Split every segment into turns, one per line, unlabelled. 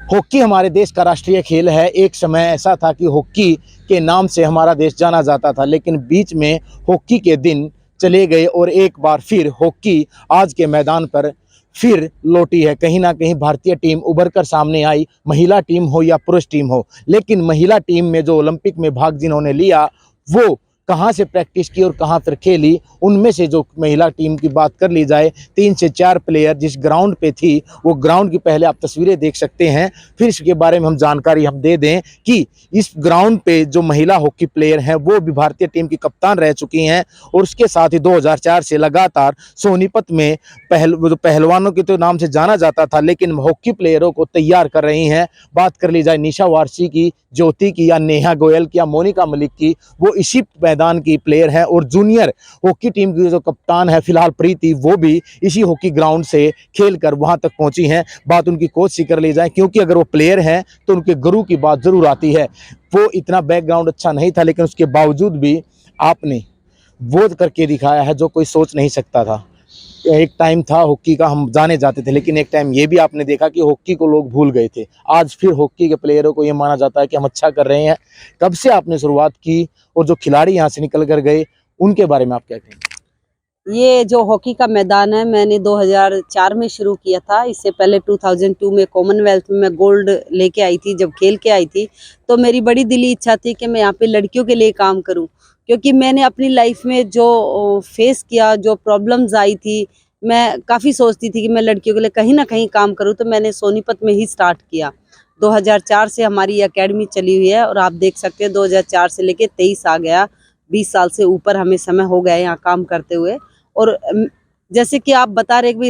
Hockey हमारे देश का राष्ट्रीय खेल है। एक समय ऐसा था कि हॉकी के नाम से हमारा देश जाना जाता था, लेकिन बीच में हॉकी के दिन चले गए और एक बार फिर हॉकी आज के मैदान पर फिर लौटी है। कहीं ना कहीं भारतीय टीम उभर कर सामने आई, महिला टीम हो या पुरुष टीम हो। लेकिन महिला टीम में जो ओलंपिक में भाग जिन्होंने लिया, वो कहाँ से प्रैक्टिस की और कहाँ पर खेली, उनमें से जो महिला टीम की बात कर ली जाए, 3 से 4 प्लेयर जिस ग्राउंड पे थी, वो ग्राउंड की पहले आप तस्वीरें देख सकते हैं, फिर इसके बारे में हम जानकारी हम दे दें कि इस ग्राउंड पे जो महिला हॉकी प्लेयर हैं वो भी भारतीय टीम की कप्तान रह चुकी हैं। और उसके साथ ही 2004 से लगातार सोनीपत में पहलवानों के तो नाम से जाना जाता था, लेकिन हॉकी प्लेयरों को तैयार कर रही हैं। बात कर ली जाए निशा वारसी की, ज्योति की, या नेहा गोयल की, या मोनिका मलिक की, वो इसी मैदान की प्लेयर है। और जूनियर हॉकी टीम की जो कप्तान है फिलहाल प्रीति, वो भी इसी हॉकी ग्राउंड से खेलकर वहां तक पहुंची हैं। बात उनकी कोच से कर ली जाए, क्योंकि अगर वो प्लेयर हैं तो उनके गुरु की बात जरूर आती है। वो इतना बैकग्राउंड अच्छा नहीं था, लेकिन उसके बावजूद भी आपने वो करके दिखाया है जो कोई सोच नहीं सकता था। एक टाइम था हॉकी का हम जाने जाते थे, लेकिन एक टाइम ये भी आपने देखा कि हॉकी को लोग भूल गए थे। आज फिर हॉकी के प्लेयरों को ये माना जाता है कि हम अच्छा कर रहे हैं। कब से आपने शुरुआत की और जो खिलाड़ी यहाँ से निकल कर गए उनके बारे में आप क्या कहेंगे?
ये जो हॉकी का मैदान है, मैंने 2004 में शुरू किया था। इससे पहले 2002 में कॉमनवेल्थ में मैं गोल्ड लेके आई थी। जब खेल के आई थी तो मेरी बड़ी दिली इच्छा थी कि मैं यहाँ पे लड़कियों के लिए काम करूँ, क्योंकि मैंने अपनी लाइफ में जो फेस किया, जो प्रॉब्लम्स आई थी, मैं काफ़ी सोचती थी कि मैं लड़कियों के लिए कहीं ना कहीं काम करूँ। तो मैंने सोनीपत में ही स्टार्ट किया। 2004 से हमारी एकेडमी चली हुई है और आप देख सकते हैं 2004 से लेके 23 आ गया, 20 साल से ऊपर हमें समय हो गया है यहाँ काम करते हुए। और जैसे कि आप बता रहे कि भाई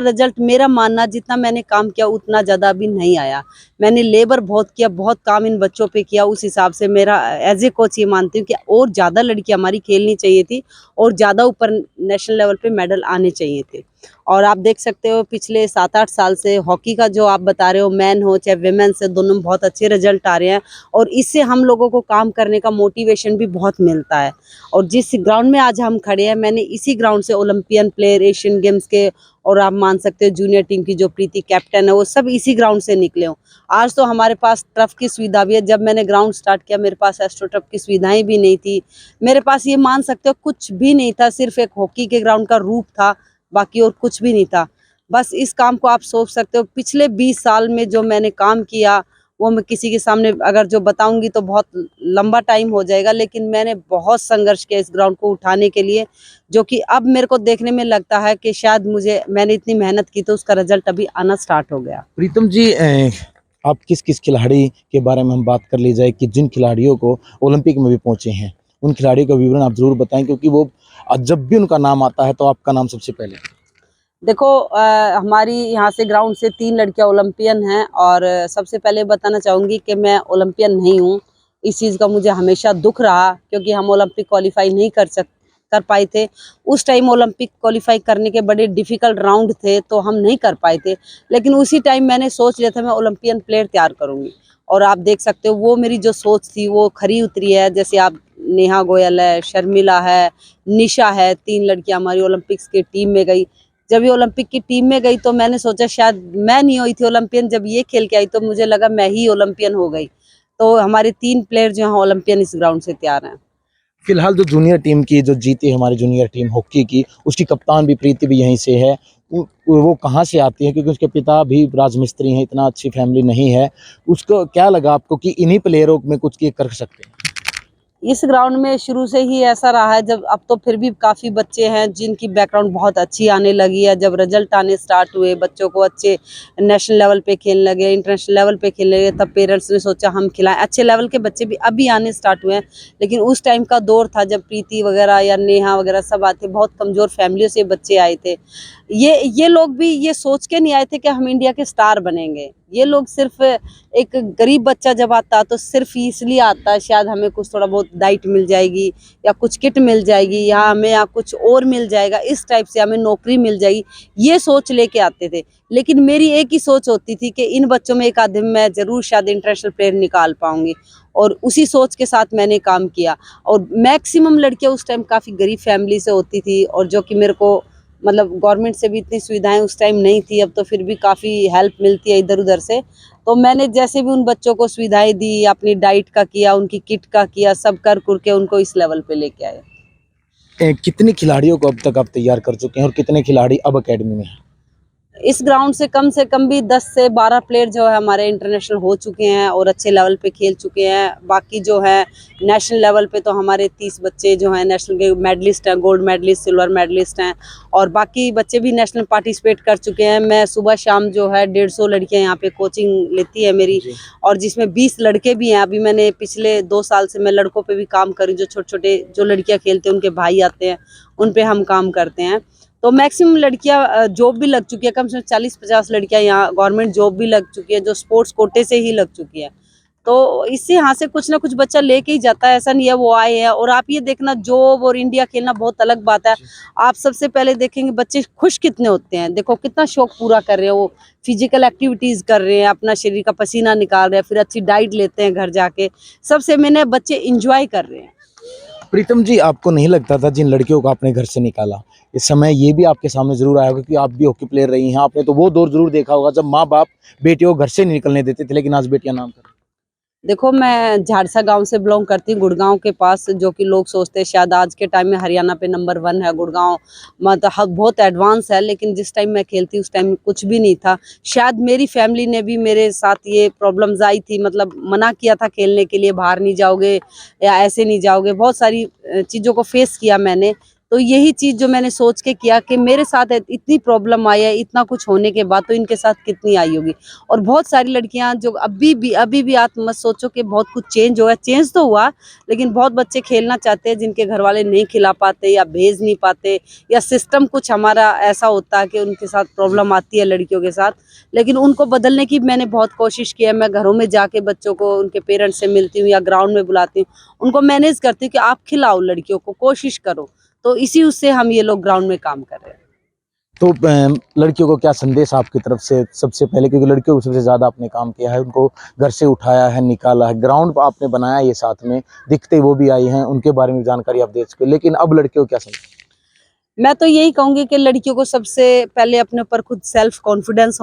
रिजल्ट मेरा मानना जितना मैंने काम किया उतना ज़्यादा अभी नहीं आया। मैंने लेबर बहुत किया, बहुत काम इन बच्चों पे किया। उस हिसाब से मेरा एज ए कोच ये मानती हूँ कि और ज़्यादा लड़कियाँ हमारी खेलनी चाहिए थी और ज़्यादा ऊपर नेशनल लेवल पे मेडल आने चाहिए थे। और आप देख सकते हो पिछले 7-8 साल से हॉकी का जो आप बता रहे हो, मैन हो चाहे विमेन्स है, दोनों में बहुत अच्छे रिजल्ट आ रहे हैं। और इससे हम लोगों को काम करने का मोटिवेशन भी बहुत मिलता है। और जिस ग्राउंड में आज हम खड़े हैं, मैंने इसी ग्राउंड से ओलंपियन प्लेयर, एशियन गेम्स के, और आप मान सकते हो जूनियर टीम की जो प्रीति कैप्टन है, वो सब इसी ग्राउंड से निकले हों। आज तो हमारे पास टर्फ की सुविधा भी है। जब मैंने ग्राउंड स्टार्ट किया मेरे पास एस्ट्रो टर्फ की सुविधाएं भी नहीं थी। मेरे पास ये मान सकते हो कुछ भी नहीं था, सिर्फ एक हॉकी के ग्राउंड का रूप था, बाकी और कुछ भी नहीं था। बस इस काम को आप सोच सकते हो, पिछले 20 साल में जो मैंने काम किया वो मैं किसी के सामने अगर जो बताऊंगी तो बहुत लंबा टाइम हो जाएगा। लेकिन मैंने बहुत संघर्ष किया इस ग्राउंड को उठाने के लिए, जो कि अब मेरे को देखने में लगता है कि शायद मैंने इतनी मेहनत की तो उसका रिजल्ट अभी आना स्टार्ट हो गया।
प्रीतम जी, आप किस किस खिलाड़ी के बारे में हम बात कर ली जाए कि जिन खिलाड़ियों को ओलंपिक में भी पहुंचे हैं, उन खिलाड़ियों का विवरण आप जरूर बताएं, क्योंकि वो जब भी उनका नाम आता है तो आपका नाम सबसे पहले।
देखो, हमारी यहाँ से ग्राउंड से 3 लड़कियाँ ओलंपियन हैं। और सबसे पहले बताना चाहूँगी कि मैं ओलंपियन नहीं हूँ। इस चीज़ का मुझे हमेशा दुख रहा, क्योंकि हम ओलंपिक क्वालिफाई नहीं कर पाए थे। उस टाइम ओलंपिक क्वालिफाई करने के बड़े डिफ़िकल्ट राउंड थे, तो हम नहीं कर पाए थे। लेकिन उसी टाइम मैंने सोच लिया था मैं ओलंपियन प्लेयर तैयार करूँगी। और आप देख सकते हो वो मेरी जो सोच थी वो खरी उतरी है। जैसे आप नेहा गोयल है, शर्मिला है, निशा है, 3 लड़कियाँ हमारी ओलंपिक्स की टीम में गई। जब ये ओलंपिक की टीम में गई तो मैंने सोचा शायद मैं नहीं हुई थी ओलंपियन। जब ये खेल के आई तो मुझे लगा मैं ही ओलंपियन हो गई। तो हमारे 3 प्लेयर जो हैं ओलंपियन इस ग्राउंड से तैयार हैं।
फिलहाल जो जूनियर टीम की जो जीती है हमारी जूनियर टीम हॉकी की, उसकी कप्तान भी प्रीति भी यहीं से है। वो कहाँ से आती है, क्योंकि उसके पिता भी राजमिस्त्री हैं, इतना अच्छी फैमिली नहीं है। उसको क्या लगा आपको कि इन्हीं प्लेयरों में कुछ कर सकते हैं?
इस ग्राउंड में शुरू से ही ऐसा रहा है। जब अब तो फिर भी काफ़ी बच्चे हैं जिनकी बैकग्राउंड बहुत अच्छी आने लगी है। जब रिजल्ट आने स्टार्ट हुए, बच्चों को अच्छे नेशनल लेवल पे खेलने लगे, इंटरनेशनल लेवल पे खेलने लगे, तब पेरेंट्स ने सोचा हम खिलाएं। अच्छे लेवल के बच्चे भी अभी आने स्टार्ट हुए हैं। लेकिन उस टाइम का दौर था जब प्रीति वगैरह या नेहा वगैरह सब आते, बहुत कमज़ोर फैमिलियों से बच्चे आए थे। ये लोग भी ये सोच के नहीं आए थे कि हम इंडिया के स्टार बनेंगे। ये लोग सिर्फ, एक गरीब बच्चा जब आता तो सिर्फ इसलिए आता है शायद हमें कुछ थोड़ा बहुत डाइट मिल जाएगी, या कुछ किट मिल जाएगी, या हमें या कुछ और मिल जाएगा, इस टाइप से हमें नौकरी मिल जाएगी, ये सोच लेके आते थे। लेकिन मेरी एक ही सोच होती थी कि इन बच्चों में एक आधे में मैं ज़रूर शायद इंटरनेशनल प्लेयर निकाल पाऊंगी। और उसी सोच के साथ मैंने काम किया। और मैक्सिमम लड़कियां उस टाइम काफ़ी गरीब फैमिली से होती थी, और जो कि मेरे को मतलब गवर्नमेंट से भी इतनी सुविधाएं उस टाइम नहीं थी, अब तो फिर भी काफ़ी हेल्प मिलती है इधर उधर से। तो मैंने जैसे भी उन बच्चों को सुविधाएं दी, अपनी डाइट का किया, उनकी किट का किया, सब कर के उनको इस लेवल पे लेके आए।
कितने खिलाड़ियों को अब तक आप तैयार कर चुके हैं और कितने खिलाड़ी अब एकेडमी में हैं?
इस ग्राउंड से कम भी 10 से 12 प्लेयर जो है हमारे इंटरनेशनल हो चुके हैं और अच्छे लेवल पे खेल चुके हैं। बाकी जो है नेशनल लेवल पे तो हमारे 30 बच्चे जो हैं नेशनल के मेडलिस्ट हैं, गोल्ड मेडलिस्ट, सिल्वर मेडलिस्ट हैं, और बाकी बच्चे भी नेशनल पार्टिसिपेट कर चुके हैं। मैं सुबह शाम जो है 150 लड़कियां यहाँ पे कोचिंग लेती है मेरी, और जिसमें 20 लड़के भी हैं। अभी मैंने पिछले 2 साल से मैं लड़कों पे भी काम कर रही हूँ, जो छोटे छोटे जो लड़कियाँ खेलते हैं उनके भाई आते हैं, उन पे हम काम करते हैं। तो मैक्सिमम लड़कियां जॉब भी लग चुकी है, कम से कम 40-50 लड़कियां यहाँ गवर्नमेंट जॉब भी लग चुकी है, जो स्पोर्ट्स कोटे से ही लग चुकी है। तो इससे यहाँ से कुछ ना कुछ बच्चा लेके ही जाता है, ऐसा नहीं है वो आए हैं। और आप ये देखना, जॉब और इंडिया खेलना बहुत अलग बात है। आप सबसे पहले देखेंगे बच्चे खुश कितने होते हैं, देखो कितना शौक पूरा कर रहे हैं वो, फिजिकल एक्टिविटीज कर रहे हैं, अपना शरीर का पसीना निकाल रहे हैं, फिर अच्छी डाइट लेते हैं घर जाके, सबसे मैंने बच्चे इंजॉय कर रहे हैं।
प्रीतम जी, आपको नहीं लगता था जिन लड़कियों को आपने घर से निकाला, इस समय ये भी आपके सामने जरूर आया होगा कि आप भी हॉकी प्लेयर रही हैं, आपने तो वो दौर जरूर देखा होगा जब माँ बाप बेटियों को घर से नहीं निकलने देते थे, लेकिन आज बेटियां नाम कर।
देखो, मैं झाड़सा गांव से बिलोंग करती हूँ, गुड़गांव के पास, जो कि लोग सोचते हैं शायद आज के टाइम में हरियाणा पे नंबर 1 है गुड़गांव, मतलब बहुत एडवांस है। लेकिन जिस टाइम मैं खेलती उस टाइम कुछ भी नहीं था। शायद मेरी फैमिली ने भी मेरे साथ ये प्रॉब्लम्स आई थी, मतलब मना किया था खेलने के लिए, बाहर नहीं जाओगे या ऐसे नहीं जाओगे, बहुत सारी चीज़ों को फेस किया मैंने। तो यही चीज़ जो मैंने सोच के किया कि मेरे साथ इतनी प्रॉब्लम आई है, इतना कुछ होने के बाद, तो इनके साथ कितनी आई होगी। और बहुत सारी लड़कियां जो अभी भी आप मत सोचो कि बहुत कुछ चेंज हुआ, चेंज तो हुआ, लेकिन बहुत बच्चे खेलना चाहते हैं जिनके घर वाले नहीं खिला पाते या भेज नहीं पाते, या सिस्टम कुछ हमारा ऐसा होता है कि उनके साथ प्रॉब्लम आती है लड़कियों के साथ। लेकिन उनको बदलने की मैंने बहुत कोशिश की है। मैं घरों में जाके बच्चों को उनके पेरेंट्स से मिलती हूँ या ग्राउंड में बुलाती हूँ, उनको मैनेज करती हूँ कि आप खिलाओ लड़कियों को, कोशिश करो। तो इसी उससे हम ये लोग ग्राउंड में काम कर रहे हैं।
तो लड़कियों को क्या संदेश आपकी तरफ से सबसे पहले, क्योंकि लड़कियों को सबसे ज़्यादा आपने काम किया है, उनको घर से उठाया है, निकाला है, ग्राउंड आपने बनाया, ये साथ में दिखते वो भी आई हैं, उनके बारे में जानकारी आप दे सके, लेकिन अब लड़कियों को क्या संदेश?
मैं तो यही कहूंगी कि लड़कियों को सबसे पहले अपने ऊपर खुद सेल्फ कॉन्फिडेंस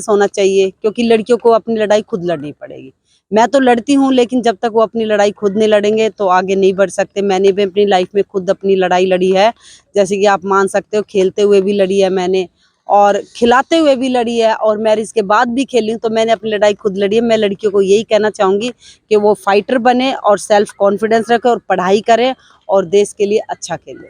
होना चाहिए, क्योंकि लड़कियों को अपनी लड़ाई खुद लड़नी पड़ेगी। मैं तो लड़ती हूँ, लेकिन जब तक वो अपनी लड़ाई खुद नहीं लड़ेंगे तो आगे नहीं बढ़ सकते। मैंने भी अपनी लाइफ में खुद अपनी लड़ाई लड़ी है, जैसे कि आप मान सकते हो, खेलते हुए भी लड़ी है मैंने, और खिलाते हुए भी लड़ी है, और मैरिज के बाद भी खेली हूँ। तो मैंने अपनी लड़ाई खुद लड़ी है। मैं लड़कियों को यही कहना चाहूंगी कि वो फाइटर बने और सेल्फ कॉन्फिडेंस रखें और पढ़ाई करें और देश के लिए अच्छा खेलें।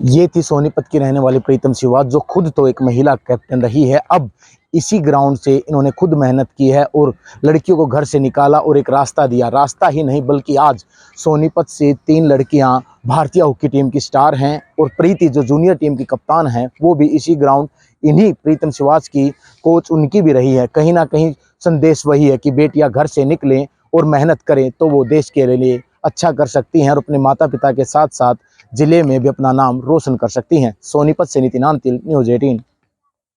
ये थी सोनीपत की रहने वाली प्रीतम सिवाच, जो खुद तो एक महिला कैप्टन रही है। अब इसी ग्राउंड से इन्होंने खुद मेहनत की है और लड़कियों को घर से निकाला और एक रास्ता दिया। रास्ता ही नहीं, बल्कि आज सोनीपत से 3 लड़कियां भारतीय हॉकी टीम की स्टार हैं, और प्रीति जो जूनियर टीम की कप्तान हैं, वो भी इसी ग्राउंड, इन्हीं प्रीतम सिवाच की कोच उनकी भी रही है। कहीं ना कहीं संदेश वही है कि बेटियां घर से निकलें और मेहनत करें तो वो देश के लिए अच्छा कर सकती हैं, और अपने माता पिता के साथ साथ जिले में भी अपना नाम रोशन कर सकती हैं। सोनीपत से नितिन अंतिल, न्यूज़ 18।